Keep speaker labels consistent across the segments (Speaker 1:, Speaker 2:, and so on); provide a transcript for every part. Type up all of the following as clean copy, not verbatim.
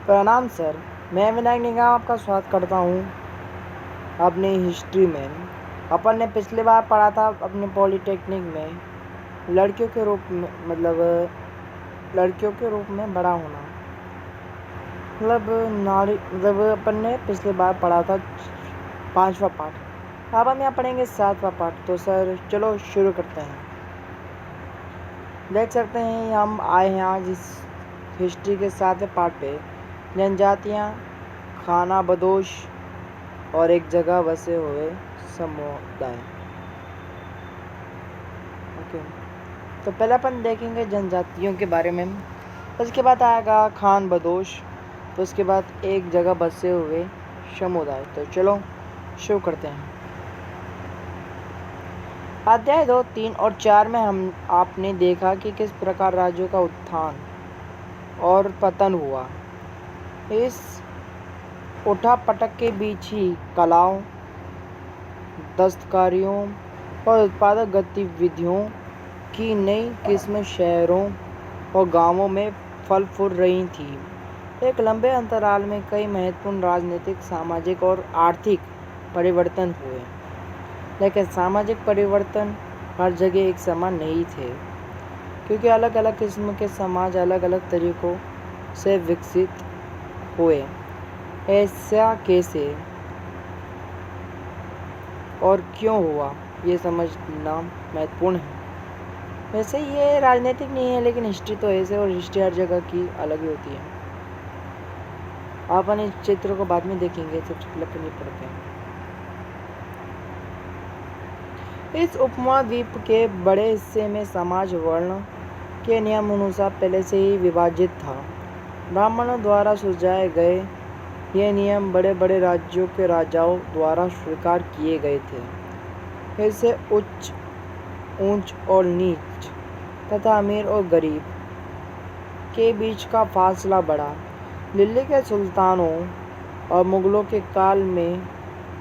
Speaker 1: प्रणाम सर, मैं विनायक निगम आपका स्वागत करता हूँ अपनी हिस्ट्री में। अपन ने पिछली बार पढ़ा था अपने पॉलिटेक्निक में लड़कियों के रूप में लड़कियों के रूप में बड़ा होना नारी अपन ने पिछली बार पढ़ा था 5वां पार्ट। अब हम यहाँ पढ़ेंगे 7वां पार्ट। तो सर चलो शुरू करते हैं। देख सकते हैं हम आए हैं आज इस हिस्ट्री के 7वें पार्ट पे। जनजातियाँ, खाना बदोश और एक जगह बसे हुए समुदाय। ओके, तो पहले अपन देखेंगे जनजातियों के बारे में, उसके बाद आएगा खान बदोश, तो उसके बाद एक जगह बसे हुए समुदाय। तो चलो शुरू करते हैं। अध्याय 2, 3 और 4 में हम आपने देखा कि किस प्रकार राज्यों का उत्थान और पतन हुआ। इस उठापटक के बीच ही कलाओं, दस्तकारियों और उत्पादक गतिविधियों की नई किस्में शहरों और गांवों में फल फूल रही थी। एक लंबे अंतराल में कई महत्वपूर्ण राजनीतिक, सामाजिक और आर्थिक परिवर्तन हुए, लेकिन सामाजिक परिवर्तन हर जगह एक समान नहीं थे, क्योंकि अलग अलग किस्म के समाज अलग अलग तरीकों से विकसित हुए। ऐसा कैसे और क्यों हुआ, ये समझना महत्वपूर्ण है। वैसे ये राजनीतिक नहीं है, लेकिन हिस्ट्री तो ऐसे, और हिस्ट्री हर जगह की अलग ही होती है। अपन इस चित्र को बाद में देखेंगे, सबसे पहले अपन ये पढ़ते हैं। इस उपमहाद्वीप के बड़े हिस्से में समाज वर्ण के नियम अनुसार पहले से ही विभाजित था। ब्राह्मणों द्वारा सुझाए गए ये नियम बड़े बड़े राज्यों के राजाओं द्वारा स्वीकार किए गए थे। इससे ऊंच और नीच तथा अमीर और गरीब के बीच का फासला बढ़ा। दिल्ली के सुल्तानों और मुगलों के काल में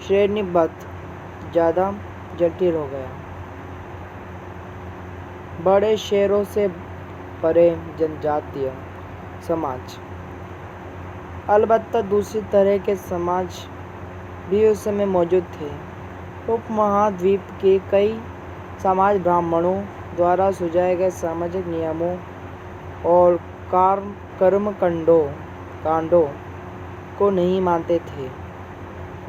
Speaker 1: श्रेणीबद्ध ज़्यादा जटिल हो गया। बड़े शहरों से परे जनजातीय समाज, अलबत्ता दूसरी तरह के समाज भी उस समय मौजूद थे। उपमहाद्वीप के कई समाज ब्राह्मणों द्वारा सुझाए गए सामाजिक नियमों और कांडों को नहीं मानते थे,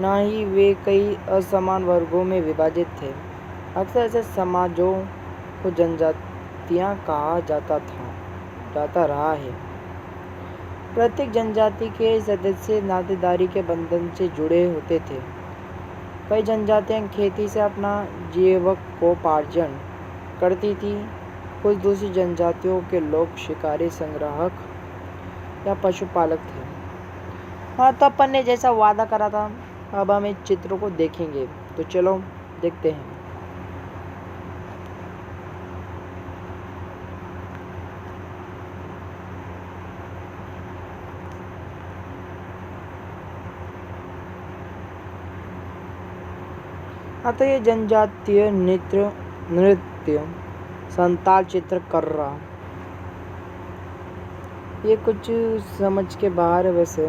Speaker 1: न ही वे कई असमान वर्गों में विभाजित थे। अक्सर ऐसे समाजों को जनजातियाँ कहा जाता रहा है। प्रत्येक जनजाति के सदस्य नातेदारी के बंधन से जुड़े होते थे। कई जनजातियाँ खेती से अपना जीविकोपार्जन करती थी। कुछ दूसरी जनजातियों के लोग शिकारी, संग्राहक या पशुपालक थे। हाँ, तो अपन ने जैसा वादा करा था, अब हम इस चित्र को देखेंगे। तो चलो देखते हैं। हाँ, तो ये जनजातीय नृत्य संताल चित्र कर रहा, ये कुछ समझ के बाहर है। वैसे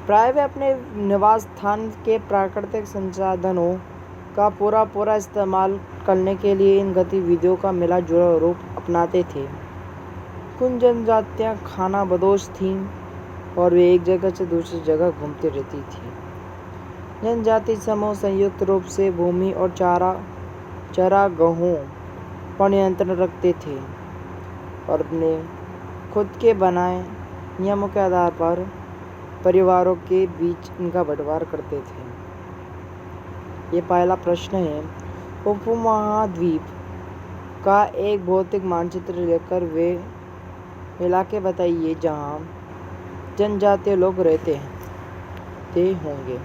Speaker 1: प्राय वे अपने निवास स्थान के प्राकृतिक संसाधनों का पूरा इस्तेमाल करने के लिए इन गतिविधियों का मिला जुला रूप अपनाते थे। कुछ जनजातियाँ खाना बदोश थीं और वे एक जगह से दूसरी जगह घूमती रहती थी। जनजाति समूह संयुक्त रूप से भूमि और चारागाहों पर नियंत्रण रखते थे और अपने खुद के बनाए नियमों के आधार पर परिवारों के बीच इनका बंटवारा करते थे। ये पहला प्रश्न है। उपमहाद्वीप का एक भौतिक मानचित्र लेकर वे इलाके बताइए जहाँ जनजातीय लोग रहते होंगे।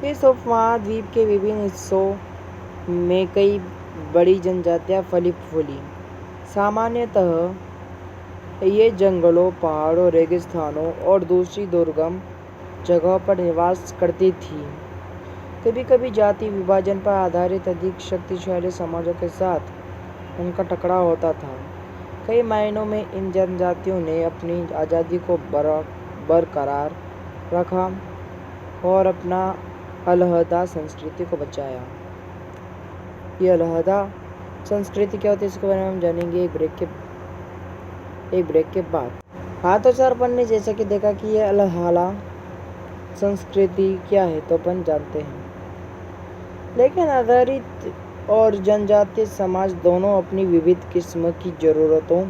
Speaker 1: इस उपमहाद्वीप के विभिन्न हिस्सों में कई बड़ी जनजातियाँ फली फूली। सामान्यतः ये जंगलों, पहाड़ों, रेगिस्तानों और दूसरी दुर्गम जगहों पर निवास करती थी। कभी कभी जाति विभाजन पर आधारित अधिक शक्तिशाली समाजों के साथ उनका टकराव होता था। कई मायनों में इन जनजातियों ने अपनी आज़ादी को बरकरार रखा और अपना अलहदा संस्कृति को बचाया। ये अलहदा संस्कृति क्या होती है इसके बारे में हम जानेंगे एक ब्रेक के बाद। हाँ तो सर अपन ने जैसा कि देखा कि ये अलहदा संस्कृति क्या है तो अपन जानते हैं। लेकिन आधारित और जनजातीय समाज दोनों अपनी विविध किस्म की ज़रूरतों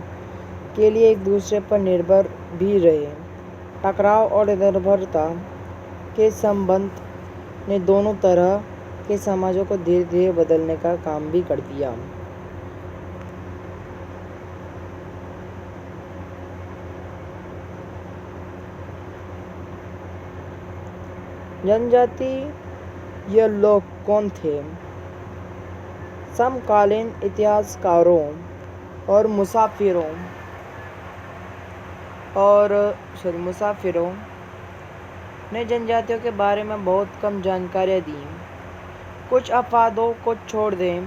Speaker 1: के लिए एक दूसरे पर निर्भर भी रहे। टकराव और निर्भरता के संबंध ने दोनों तरह के समाजों को धीरे धीरे बदलने का काम भी कर दिया। जनजातीय लोग कौन थे? समकालीन इतिहासकारों और मुसाफिरों ने जनजातियों के बारे में बहुत कम जानकारियाँ दी। कुछ अफवाहों को छोड़ दें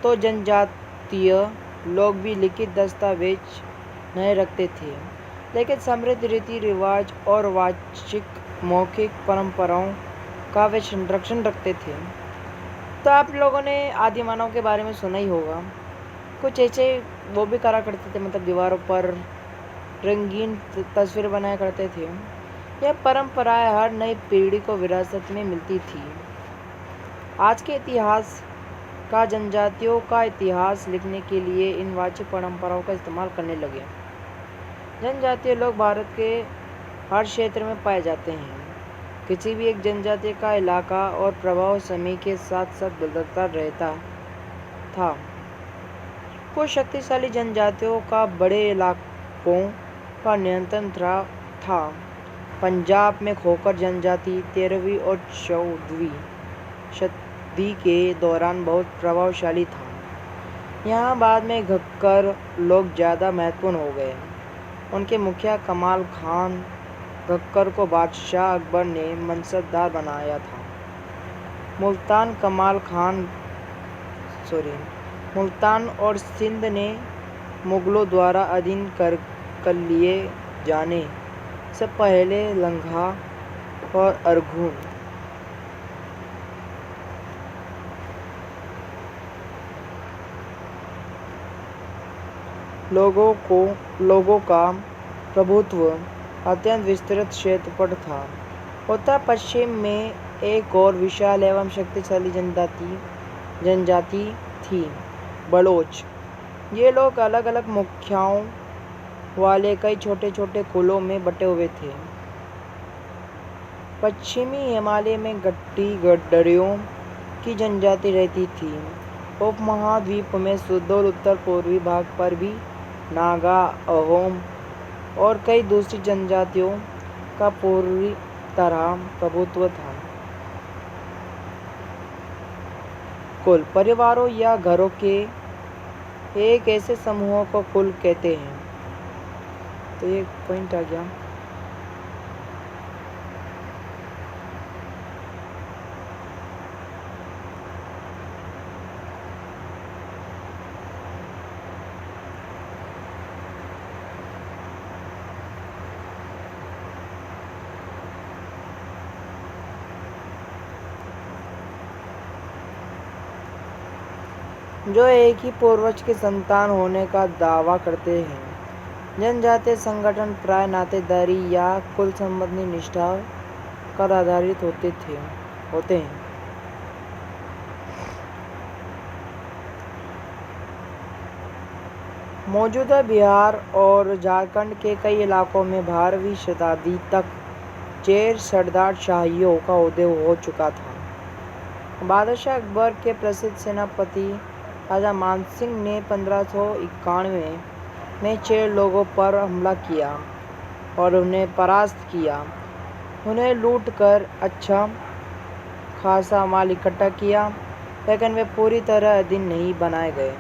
Speaker 1: तो जनजातीय लोग भी लिखित दस्तावेज नहीं रखते थे, लेकिन समृद्ध रीति रिवाज और वाचिक मौखिक परंपराओं का वे संरक्षण रखते थे। तो आप लोगों ने आदि मानव के बारे में सुना ही होगा। कुछ ऐसे वो भी करा करते थे, मतलब दीवारों पर रंगीन तस्वीर बनाया करते थे। यह परंपराएं हर नई पीढ़ी को विरासत में मिलती थी। आज के इतिहास का जनजातियों का इतिहास लिखने के लिए इन वाचिक परंपराओं का इस्तेमाल करने लगे। जनजातीय लोग भारत के हर क्षेत्र में पाए जाते हैं। किसी भी एक जनजाति का इलाका और प्रभाव समय के साथ साथ बदलता रहता था। कुछ शक्तिशाली जनजातियों का बड़े इलाकों पर नियंत्रण था। पंजाब में खोखर जनजाति 13वीं और 14वीं शताब्दी के दौरान बहुत प्रभावशाली था। यहाँ बाद में घक्कर लोग ज़्यादा महत्वपूर्ण हो गए। उनके मुखिया कमाल खान घक्कर को बादशाह अकबर ने मनसबदार बनाया था। मुल्तान और सिंध ने मुगलों द्वारा अधीन कर लिए जाने से पहले लंघा और अरगुन लोगों का प्रभुत्व अत्यंत विस्तृत क्षेत्र पर था। उत्तर पश्चिम में एक और विशाल एवं शक्तिशाली जनजाति थी, बलोच। ये लोग अलग अलग मुखियाओं वाले कई छोटे छोटे कुलों में बटे हुए थे। पश्चिमी हिमालय में गड्डरियों की जनजाति रहती थी। उपमहाद्वीप में सुदूर उत्तर पूर्वी भाग पर भी नागा, अहोम और कई दूसरी जनजातियों का पूरी तरह प्रभुत्व था। कुल परिवारों या घरों के एक ऐसे समूहों को कुल कहते हैं। तो ये पॉइंट आ गया। जो एक ही पूर्वज की संतान होने का दावा करते हैं। जनजातीय संगठन प्राय नातेदारी या कुल संबंधी निष्ठा पर आधारित होते हैं। मौजूदा बिहार और झारखंड के कई इलाकों में 12वीं शताब्दी तक चेर सरदार शाहियों का उदय हो चुका था। बादशाह अकबर के प्रसिद्ध सेनापति राजा मानसिंह ने 1591 में चेर लोगों पर हमला किया और उन्हें परास्त किया। उन्हें लूट कर अच्छा खासा माल इकट्ठा किया, लेकिन वे पूरी तरह अधीन नहीं बनाए गए।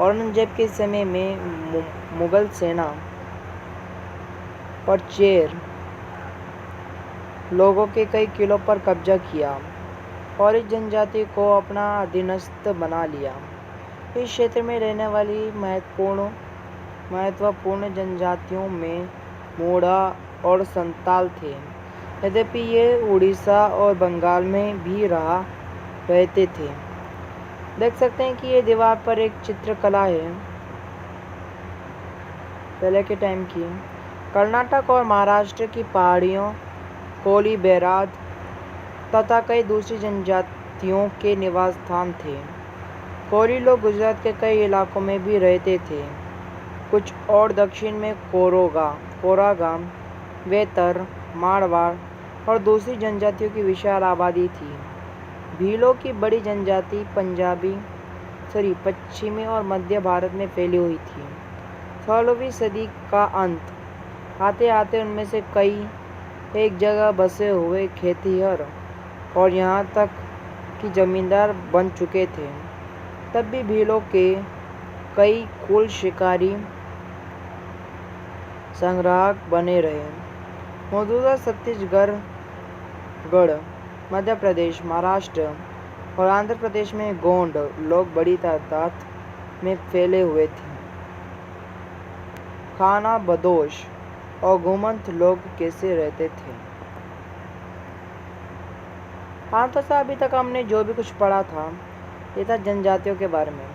Speaker 1: औरंगजेब के समय में मुगल सेना पर चेर लोगों के कई किलों पर कब्जा किया और इस जनजाति को अपना अधीनस्थ बना लिया। इस क्षेत्र में रहने वाली महत्वपूर्ण जनजातियों में मोड़ा और संताल थे। यद्यपि ये उड़ीसा और बंगाल में भी रहते थे। देख सकते हैं कि ये दीवार पर एक चित्रकला है पहले के टाइम की। कर्नाटक और महाराष्ट्र की पहाड़ियों, कोली बैराज तथा कई दूसरी जनजातियों के निवास स्थान थे। कोली लोग गुजरात के कई इलाकों में भी रहते थे। कुछ और दक्षिण में कोरागाम, वेतर, मारवाड़ और दूसरी जनजातियों की विशाल आबादी थी। भीलों की बड़ी जनजाति पश्चिमी और मध्य भारत में फैली हुई थी। 16वीं सदी का अंत आते आते उनमें से कई एक जगह बसे हुए खेतिहर और यहाँ तक कि जमींदार बन चुके थे। तब भी भीलों के कई कुल शिकारी संग्राहक बने रहे। मौजूदा छत्तीसगढ़, मध्य प्रदेश, महाराष्ट्र और आंध्र प्रदेश में गोंड लोग बड़ी तादाद में फैले हुए थे। खाना बदोश और घुमंत लोग कैसे रहते थे? हाँ, तो सर अभी तक हमने जो भी कुछ पढ़ा था ये था जनजातियों के बारे में।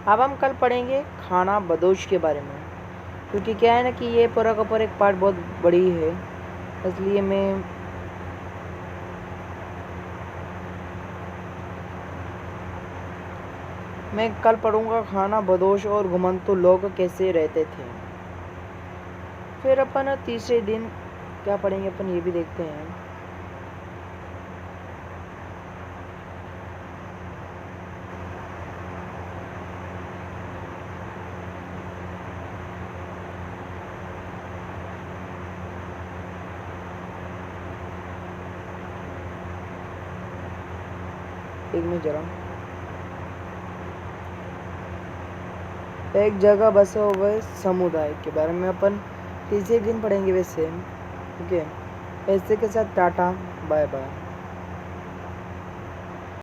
Speaker 1: अब हम कल पढ़ेंगे खाना बदोश के बारे में, क्योंकि क्या है ना कि ये पूरा का पूरा एक पार्ट बहुत बड़ी है, इसलिए मैं कल पढ़ूंगा खाना बदोश और घुमंतु लोग कैसे रहते थे। फिर अपन तीसरे दिन क्या पढ़ेंगे अपन ये भी देखते हैं। एक मिनट जरा। एक जगह बसे हुए समुदाय के बारे में अपन तीसरे दिन पढ़ेंगे वैसे। ओके, ऐसे के साथ टाटा, बाय बाय।